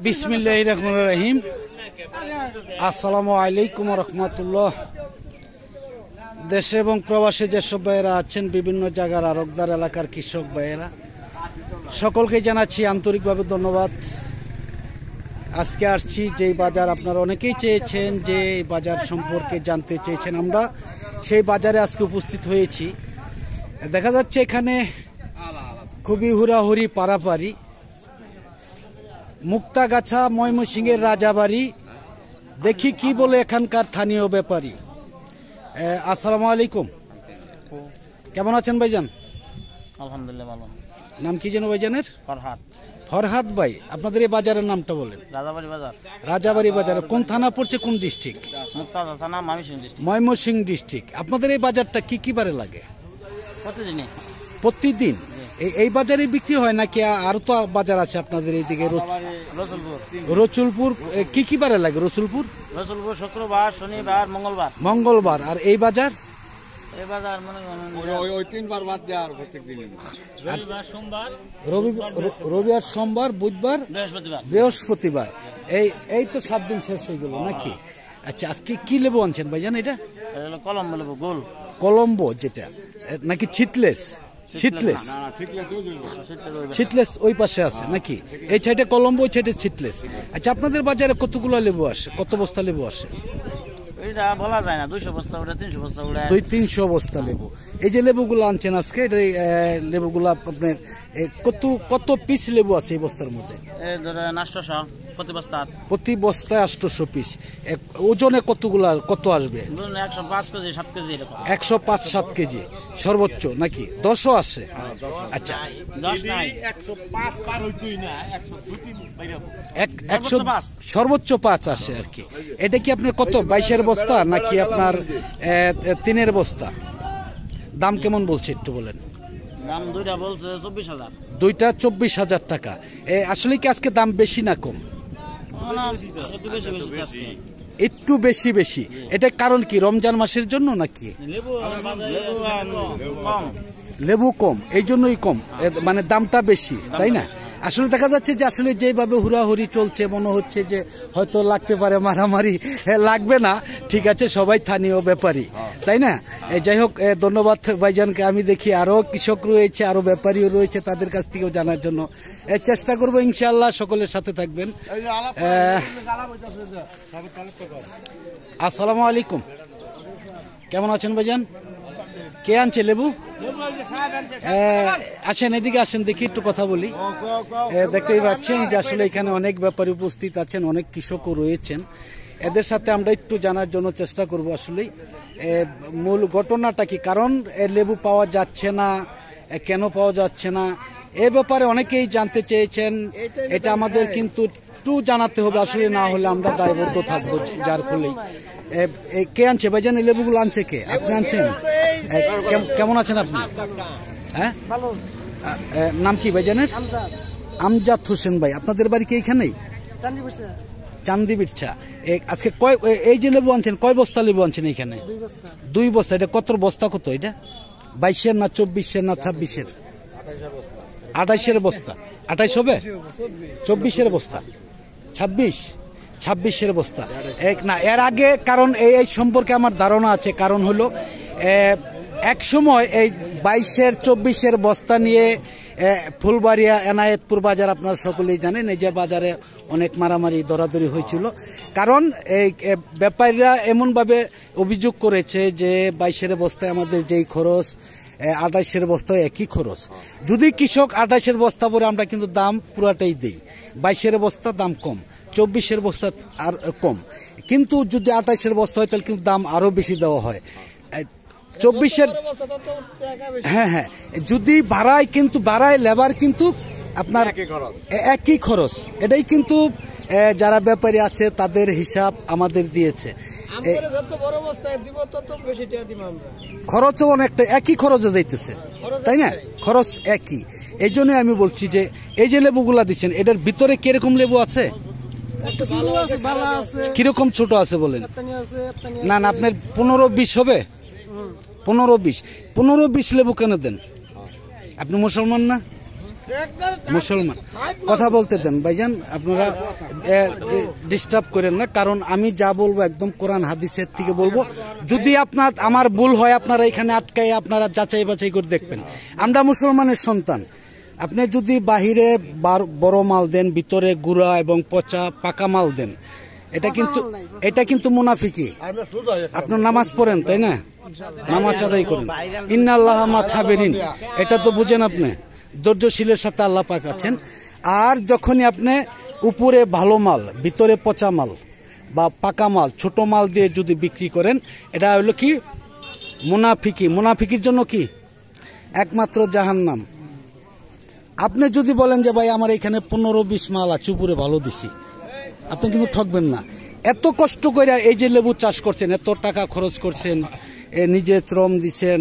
বিসমিল্লাহির রহমানির রহিম। আসসালামু আলাইকুম ওয়া রাহমাতুল্লাহ। দেশে এবং প্রবাসে যেসব ভাইয়েরা আছেন, বিভিন্ন জায়গার আরকদার এলাকার কৃষক ভাইয়েরা, সকলকে জানাচ্ছি আন্তরিকভাবে ধন্যবাদ। আজকে আসছি যেই বাজার, আপনারা অনেকেই চেয়েছেন যে এই বাজার সম্পর্কে জানতে চেয়েছেন, আমরা সেই বাজারে আজকে উপস্থিত হয়েছি। দেখা যাচ্ছে এখানে খুবই হুড়াহুড়ি পারাপারি। মুক্তাগাছা ময়মনসিংহের রাজাবাড়ি, দেখি কি বলে এখানকার স্থানীয় ব্যাপারী। আসসালামু আলাইকুম, কেমন আছেন ভাইজান? আলহামদুলিল্লাহ ভালো। নাম কি যেন ভাইজানের? ফরহাদ। ফরহাদ ভাই, আপনাদের এই বাজারের নামটা বলেন। রাজাবাড়ি বাজার। রাজাবাড়ি বাজার কোন থানা পড়ছে, কোন ডিস্ট্রিক্ট? মুক্তাগাছা থানা, ময়মনসিংহ ডিস্ট্রিক্ট। ময়মনসিংহ ডিস্ট্রিক্ট। আপনাদের এই বাজারটা কি কি বারে লাগে? প্রতিদিনই। প্রতিদিন এই বাজারে বিক্রি হয় নাকি আরো তো বাজার আছে আপনাদের এইদিকে? রসুলপুর কি কি বারে লাগে? রসুলপুর শুক্রবার, শনিবার, মঙ্গলবার। মঙ্গলবার। আর এই বাজার? এই বাজার মনে ওই তিনবার বাদ দেয় আর প্রত্যেক দিন। রবিবার, সোমবার, রবিবার, সোমবার, বুধবার, বৃহস্পতিবার। এই তো 7 দিন শেষ হয়ে গেল নাকি? আচ্ছা, আজকে কি লেবু আনছেন ভাইজান? এটা কলম্বো লেবু, গোল কলম্বো, যেটা নাকি ছিটলেস? ছিটলেস ওই পাশে আছে নাকি? এই সাইডে কলম্বো, ওই সাইডে ছিটলেস। আচ্ছা, আপনাদের বাজারে কতগুলো লেবু আসে, কত বস্তা লেবু আসে? এটা বলা যায় না, 200 বস্তা উড়ে, 300 বস্তা উড়ে। 200-300 বস্তা লেবু। এই যে লেবুগুলো আনছেন আজকে, এটা লেবুগুলো আপনার কত পিস লেবু আছে এই বস্তার মধ্যে? এই ধরেন 800 প্রতি বস্তায় 800 পিস। ওজনে কত আসবে? 105 কেজি, 7 কেজি এরকম। 105-7 কেজি সর্বোচ্চ নাকি? 10ও আসে? আচ্ছা, 10 নাই, 105 পার হইতই না, 105 সর্বোচ্চ 5 আসে আর কি। এটা কি আপনার কত, 22-এর বস্তা নাকি আপনার 3-এর বস্তা? দাম কেমন বলছে একটু বলেন। দাম দুইটা বলছে 24,000। দুইটা 24,000 টাকা। আসলে কি আজকে দাম বেশি না কম? একটু বেশি। এটা কারণ কি, রমজান মাসের জন্য নাকি? লেবু কম, এই জন্যই কম, মানে দামটা বেশি, তাই না? আসলে দেখা যাচ্ছে যে আসলে যেভাবে হুড়াহুড়ি চলছে, মনে হচ্ছে যে হয়তো লাগতে পারে মারামারি। লাগবে না, ঠিক আছে, সবাই স্থানীয় ব্যাপারী, তাই না? যাই হোক, ধন্যবাদ ভাইজানকে। আমি দেখি আরো কৃষক রয়েছে, আরো ব্যাপারীও রয়েছে, তাদের কাছ থেকেও জানার জন্য চেষ্টা করবো ইনশাআল্লাহ। সকলের সাথে থাকবেন। আসসালামু আলাইকুম, কেমন আছেন ভাইজান? কে আনছে লেবু? আসেন, এদিকে আসেন, দেখি একটু কথা বলি। দেখতেই পাচ্ছেন যে আসলে এখানে অনেক ব্যাপারী উপস্থিত আছেন, অনেক কৃষকও রয়েছেন। এদের সাথে আমরা একটু জানার জন্য চেষ্টা করব আসলে মূল ঘটনাটা কি, কারণ লেবু পাওয়া যাচ্ছে না, কেন পাওয়া যাচ্ছে না, এ ব্যাপারে অনেকেই জানতে চেয়েছেন। এটা আমাদের কিন্তু একটু জানাতে হবে, আসলে না হলে আমরা দায়বদ্ধ থাকবো। যার ফলে কে আনছে ভাইজান এই লেবুগুলো? আনছে কে? আপনি আনছেন? কেমন আছেন আপনি? হ্যাঁ, নাম কি ভাইজানের? আমজাদ হোসেন ভাই। আপনাদের বাড়ি কি এইখানেই? চান্দিবিরছা। আজকে এই যে লেবু আনছেন, কয় বস্তা লেবু আনছেন এইখানে? 2 বস্তা। এটা কত বস্তা? কত এটা? 22-এর না 24-এর না 26-এর? 28-এর বস্তা। 28 হবে? 24-এর বস্তা, 26-এর বস্তা। না, এর আগে, কারণ এই সম্পর্কে আমার ধারণা আছে। কারণ হলো এক সময় এই 22-এর 24-এর বস্তা নিয়ে ফুলবাড়িয়া এনায়েতপুর বাজার, আপনারা সকলেই জানেন, এই যে বাজারে অনেক মারামারি দরাদরি হয়েছিল। কারণ এই ব্যাপারীরা এমনভাবে অভিযোগ করেছে যে 22-এর বস্তায় আমাদের যেই খরচ, 28-এর বস্তায় একই খরচ। যদি কৃষক 28-এর বস্তা পরে, আমরা কিন্তু দাম পুরাটাই দিই। 22-এর বস্তা দাম কম, 24-এর বস্তা আর কম। কিন্তু যদি 28-এর বস্তা হয় তাহলে কিন্তু দাম আরো বেশি দেওয়া হয়। 24-এর, হ্যাঁ, যদি বাড়ায়, কিন্তু বাড়ায় লেবার কিন্তু আপনার একই খরচ। এটাই কিন্তু যারা ব্যাপারী আছে তাদের হিসাব আমাদের দিয়েছে। খরচও অনেকটা একই খরচে যাইতেছে, তাই না? খরচ একই। এই জন্য আমি বলছি যে এই যে লেবুগুলা দিচ্ছেন, এটার ভিতরে কিরকম লেবু আছে? কিরকম ছোট আছে বলেন? না, আপনার 15-20 হবে? 15-20 লেবু কেন দেন? আপনি মুসলমান না? মুসলমান। কথা বলতে দেন ভাইজান, আপনারা ডিস্টার্ব করেন না, কারণ আমি যা বলবো একদম কোরআন হাদিসের থেকে বলবো। যদি আমার ভুল হয় আপনারা এখানে আটকাই আপনারা যাচাই বাছাই করে দেখবেন। আমরা মুসলমানের সন্তান। আপনি যদি বাহিরে বড় মাল দেন, ভিতরে গুঁড়া এবং পচা পাকা মাল দেন, এটা কিন্তু মুনাফিকি। আপনার নামাজ পড়েন তাই না, নামাজ আদায় করেন, ইন্নাল্লাহা মা সাবিরিন, এটা তো বুঝেন আপনি, ধৈর্যশীলের সাথে আল্লাহ পাক আছেন। আর যখনই আপনি উপরে ভালো মাল ভিতরে পচা মাল বা পাকা মাল ছোট মাল দিয়ে যদি বিক্রি করেন, এটা হলো কি মুনাফিকি। মুনাফিকির জন্য কি একমাত্র জাহান্নাম। আপনি যদি বলেন যে ভাই আমার এখানে 15-20 মাল আছে উপরে ভালো দিছি, আপনি কিন্তু ঠকবেন না। এত কষ্ট করে এই যে লেবু চাষ করছেন, এত টাকা খরচ করছেন, নিজে শ্রম দিচ্ছেন,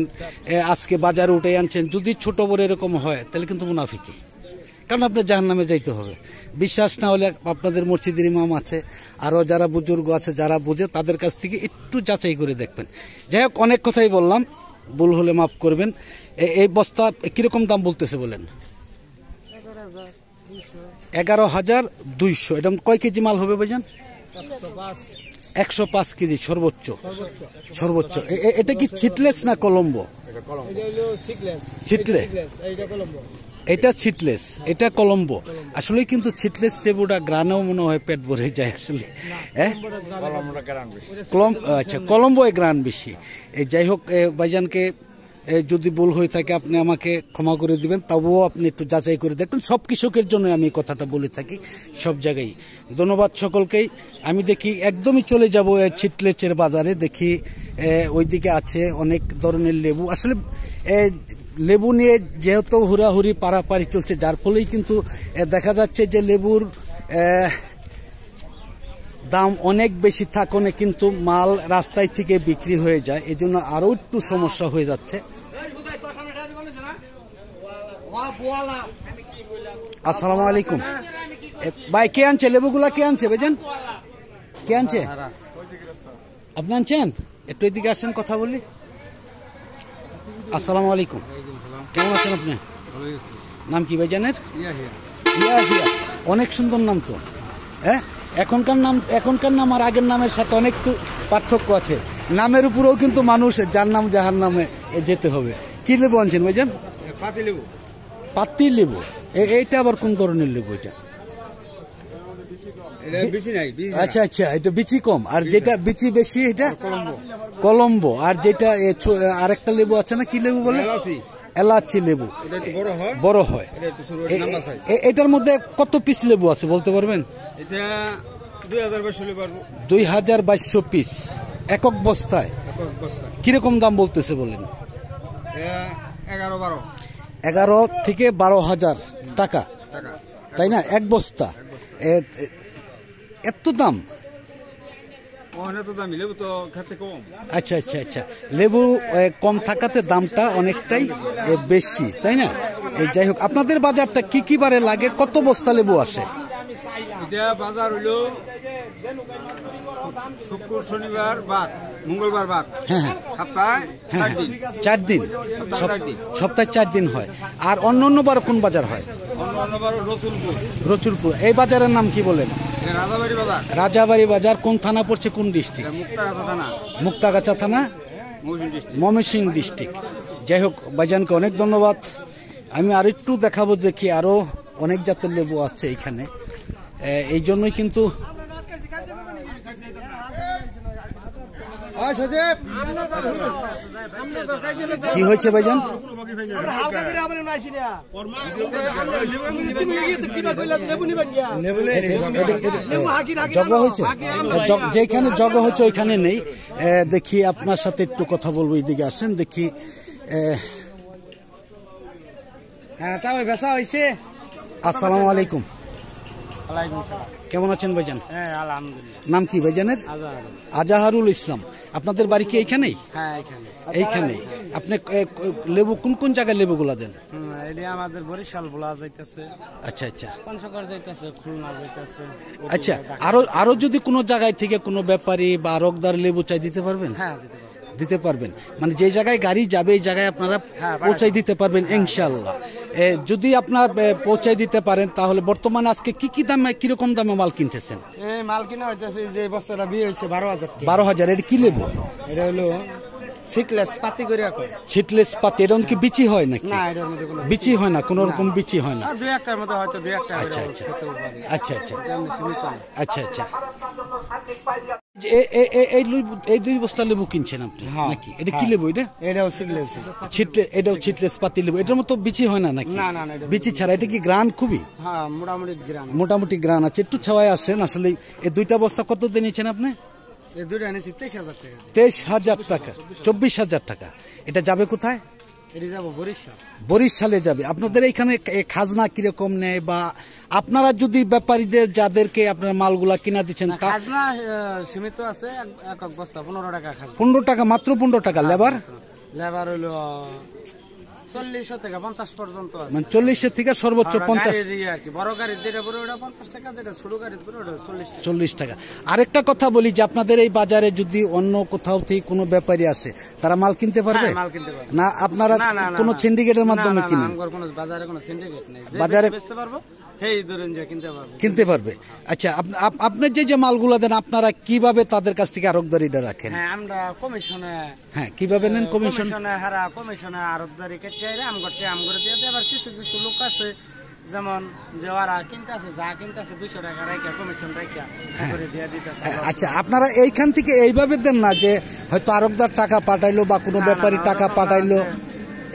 আজকে বাজারে উঠে আনছেন, যদি ছোট বড় এরকম হয় তাহলে কিন্তু মুনাফিকি। কারণ আপনি জাহান্নামে যাইতে হবে। বিশ্বাস না হলে আপনাদের মসজিদের ইমাম আছে, আরও যারা বুজুর্গ আছে যারা বুঝে, তাদের কাছ থেকে একটু যাচাই করে দেখবেন। যাই হোক, অনেক কথাই বললাম, ভুল হলে মাফ করবেন। এই বস্তা কীরকম দাম বলতেছে বলেন? 11,200। এটা কয় কেজি মাল হবে ভাইজান? 105 কেজি সর্বোচ্চ। এটা কি ছিটলেস না কলম্বো? ছিটলে, এটা ছিটলেস, এটা কলম্বো। আসলে কিন্তু ছিটলেস লেবুটা গ্রানেও মনে হয় পেট ভরে যায় আসলে। আচ্ছা, কলম্বোয় গ্রান বেশি। যাই হোক ভাইজানকে যদি ভুল হয়ে থাকে আপনি আমাকে ক্ষমা করে দিবেন, তবুও আপনি একটু যাচাই করে দেখবেন। সব কৃষকের জন্য আমি কথাটা বলে থাকি সব জায়গায়। ধন্যবাদ সকলকেই। আমি দেখি একদমই চলে যাব ছিটলেচের বাজারে, দেখি ওইদিকে আছে অনেক ধরনের লেবু। আসলে লেবু নিয়ে যেহেতু হুড়াহুড়ি পারাপারি চলছে, যার ফলেই কিন্তু দেখা যাচ্ছে যে লেবুর দাম অনেক বেশি থাকনে কিন্তু মাল রাস্তায় থেকে বিক্রি হয়ে যায়, এজন্য আরো একটু সমস্যা হয়ে যাচ্ছে। আসসালামু আলাইকুম ভাই, কে আনছে লেবুগুলা? কে আনছে ভাইজান? কে আনছে? আপনি আনছেন? একটু এদিকে আসেন, কথা বলি। আসসালামু আলাইকুম, কেমন আছেন আপনি? নাম কি ভাইজানের? ইয়াহিয়া। অনেক সুন্দর নাম তো। হ্যাঁ, এখনকার নাম আর আগের নামের সাথে অনেক পার্থক্য আছে। নামের উপরেও কিন্তু মানুষ যার নাম জাহার নামে যেতে হবে। কি লেবু আনছেন ভাইজান? পাতি লেবু। এইটা আবার কোন ধরনের লেবু? এটা আচ্ছা আচ্ছা, এটা বিচি কম, আর যেটা বিচি বেশি এটা কলম্বো। আর যেটা আরেকটা লেবু আছে না, কি লেবু বলে? এলাচি লেবু, বড় হয়। এটার মধ্যে কত পিস লেবু আছে বলতে পারবেন? 2200 পিস একক বস্তায়। কিরকম দাম বলতেছে বলেন? 11 থেকে 12,000 টাকা, তাই না? এক বস্তা। এত দাম? আচ্ছা আচ্ছা আচ্ছা, লেবু কম থাকাতে দামটা অনেকটাই বেশি, তাই না? যাই হোক, আপনাদের বাজারটা কি কি বারে লাগে? কত বস্তা লেবু আসে? বাজার হইল শুক্র, শনিবার, মঙ্গলবার, হ্যাঁ হ্যাঁ, সপ্তাহে 4 দিন, সপ্তাহে 4 দিন হয়। আর অন্য বার কোন বাজার হয়? রসুলপুর। এই বাজারের নাম কি বলেন? রাজাবাড়ি বাজার। কোন থানা পড়ছে, কোন ডিস্ট্রিক্ট? মুক্তাগাছা থানা, ময়মনসিংহ ডিস্ট্রিক্ট। যাই হোক, ভাইজানকে অনেক ধন্যবাদ। আমি আর একটু দেখাবো, দেখি আরো অনেক জাতের লেবু আছে এখানে। এই জন্যই কিন্তু কি হয়েছে ভাইজান? যেখানে জগ হয়েছে ওইখানে নেই। দেখি আপনার সাথে একটু কথা বলবো, এইদিকে আসেন দেখি। আসসালামু আলাইকুম, কেমন আছেন ভাইজান? নাম কি ভাইজানের? আজাহারুল ইসলাম। আপনাদের বাড়ি কি এইখানেই? এইখানে। আপনি লেবু কোন কোন জায়গায় লেবুগুলা দেন? আমাদের বরিশাল বলা যাইতেছে। আচ্ছা আচ্ছা, পঞ্চগড় যাইতেছে, খুলনা যাইতেছে। আচ্ছা, আরো যদি কোনো জায়গায় থেকে কোনো ব্যাপারী বা আরকদার লেবু চাই দিতে পারবেন? হ্যাঁ, দিতে পারবেন। মানে যে জায়গায় গাড়ি যাবে এই জায়গায় আপনারা পৌঁছাই দিতে পারবেন ইনশাআল্লাহ। যদি আপনার পৌঁছাই দিতে পারেন তাহলে বর্তমানে আজকে কি দামে কিরকম দামে মাল কিনতেছেন? এই মাল কিনা হইতেছে যে বস্তাটা বিয়ে হয়েছে 12,000 টাকা। 12,000। এটা কি লেবু? এটা হলো সিটলেস পাতি করে কয়। সিটলেস পাতি। এটা কি বিচি হয় নাকি? না, এটার মধ্যে কোনো বিচি হয় না, কোনো রকম বিচি হয় না। দুই একটার মধ্যে হয়তো দুই একটা আচ্ছা করে আচ্ছা খেতে পারে। আচ্ছা আচ্ছা এমনি সীমিত না। আচ্ছা আচ্ছা। এই 2 বস্তা লেবু কিনছেন আপনি নাকি? এটা কি লেবু? এটাও সিটলেস। এটাও সিটলেস পাতি লেবু। এটার মতো বিচি হয় না নাকি? না না না, এটা বিচি ছাড়া। এটা কি গ্রান খুবই? হ্যাঁ, মোটামুটি গ্রাম। মোটামুটি গ্রান আছে। একটু ছাওয়ায় আসেন। আসলে এই 2টা বস্তা কত দিয়ে নিয়েছেন আপনি? এই দুটো এনেছি 23,000 টাকা। 23,000 টাকা, 24,000 টাকা। এটা যাবে কোথায়? এটা যাবো বরিশাল। বরিশালে যাবে। আপনাদের এইখানে খাজনা কিরকম নেয়, বা আপনারা যদি ব্যাপারীদের যাদেরকে আপনার মালগুলা কিনা দিচ্ছেন তা? খাজনা সীমিত আছে, এক এক বস্তা 15 টাকা খাজনা। 15 টাকা, মাত্র 15 টাকা। লেবার হইলো 40 থেকে 50 পর্যন্ত আছে। মানে 40 থেকে সর্বোচ্চ 50। বড় গাড়ি যেটা বড় ওটা 50 টাকা, যেটা ছোট গাড়ি বড় ওটা 40 টাকা। আরেকটা কথা বলি যে আপনাদের এই বাজারে যদি অন্য কোথাও থেকে কোনো ব্যাপারী আসে, তারা মাল কিনতে পারবে? মাল কিনতে পারবে না, আপনারা কোনো সিন্ডিকেটের মাধ্যমে কিনেন? কোনো বাজারে কোনো সিন্ডিকেট নেই। বাজারে বেচতে পারবো, হেই ধরেন যে কিনতে পারবে। আচ্ছা, আপনার যে মালগুলো দেন আপনারা কিভাবে তাদের কাছ থেকে আরোগদারিটা রাখেন? হ্যাঁ, আমরা কমিশনে। হ্যাঁ, কিভাবে নেন কমিশন? কমিশনে আরোগদারি কেটে আমগরে দিয়ে দেয়। আবার কিছু কিছু লোক আছে যেমন যে ওরা কিনতে আছে, যা কিনতে আছে 200 টাকা রাখা কমিশন রাখা করে দিয়ে দিতেছে। আচ্ছা, আপনারা এইখান থেকে এইভাবে দেন না যে হয়তো আরোগদার টাকা পাঠাইলো বা কোনো ব্যাপারী টাকা পাঠাইলো,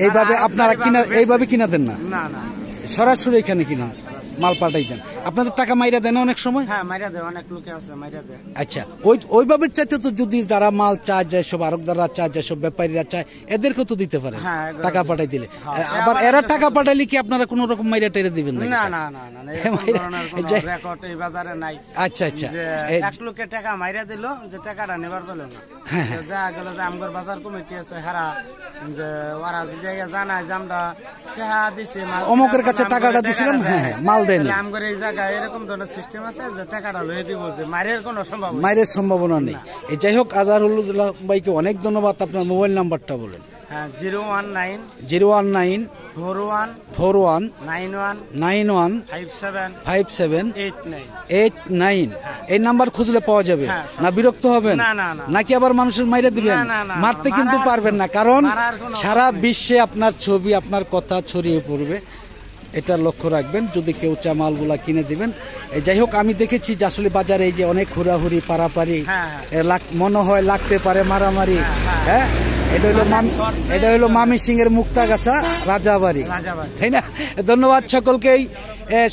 এইভাবে আপনারা কিনা এইভাবে কিনা দেন না? না না, সরাসরি এখানে কিনা মাল পাঠাই দেন। আপনাদের টাকা মাইরা দেন অনেক সময়? হ্যাঁ, মাইরা দেয়, অনেক লোকে আছে মাইরা দেয়। আচ্ছা, ওইভাবে চাইতে তো যদি যারা মাল চায়, যায় সব আরোগদাররা চায়, যায় সব ব্যাপারীরা চায়, এদেরকে তো দিতে পারে টাকা পাঠাই দিলে। আবার এরা টাকা পাঠাইলে কি আপনারা কোনো রকম মাইরা টেরে দিবেন? না না না না, রেকর্ড এই বাজারে নাই। আচ্ছা আচ্ছা, এক লোকে টাকা মাইরা দিল, যে টাকাটা নেবার পেল না। যা গেল যে আমগর বাজার কমিটি আছে, হারা যে ওরা যদি জানায় যে আমরা টাকা দিছি, অমুকের কাছে টাকাটা দিছিলাম, হ্যাঁ মাল দেয়নি, আমগর এই জায়গায় এরকম ধরনের সিস্টেম আছে যে টাকাটা লয়ে দিব, যে মাইরের কোনো সম্ভাবনা নেই। যাই হোক, আজহারুল ভাইকে অনেক ধন্যবাদ। আপনার মোবাইল নাম্বারটা বলেন। 019 41 91 57 89। এই নাম্বার খুঁজলে পাওয়া যাবে না? বিরক্ত হবেন নাকি আবার মানুষের মাইরে দিবেন? মারতে কিন্তু পারবেন না, কারণ সারা বিশ্বে আপনার ছবি, আপনার কথা ছড়িয়ে পড়বে। এটা লক্ষ্য রাখবেন যদি কেউ চা মালগুলা কিনে দিবেন। যাই হোক, আমি দেখেছি যে আসলে বাজারে এই যে অনেক হুড়াহুড়ি পারাপারি, মনে হয় লাগতে পারে মারামারি। হ্যাঁ, এটা হলো মামি সিং এর মুক্তাগাছা রাজাবাড়ি, তাই না? ধন্যবাদ সকলকেই।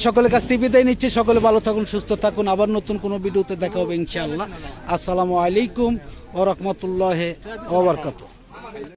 সকলের কাছ থেকে বিদায় নিচ্ছি। সকলে ভালো থাকুন, সুস্থ থাকুন। আবার নতুন কোনো ভিডিওতে দেখা হবে ইনশাআল্লাহ। আসসালামু আলাইকুম ওয়া রাহমাতুল্লাহি ওয়া বারাকাতুহু।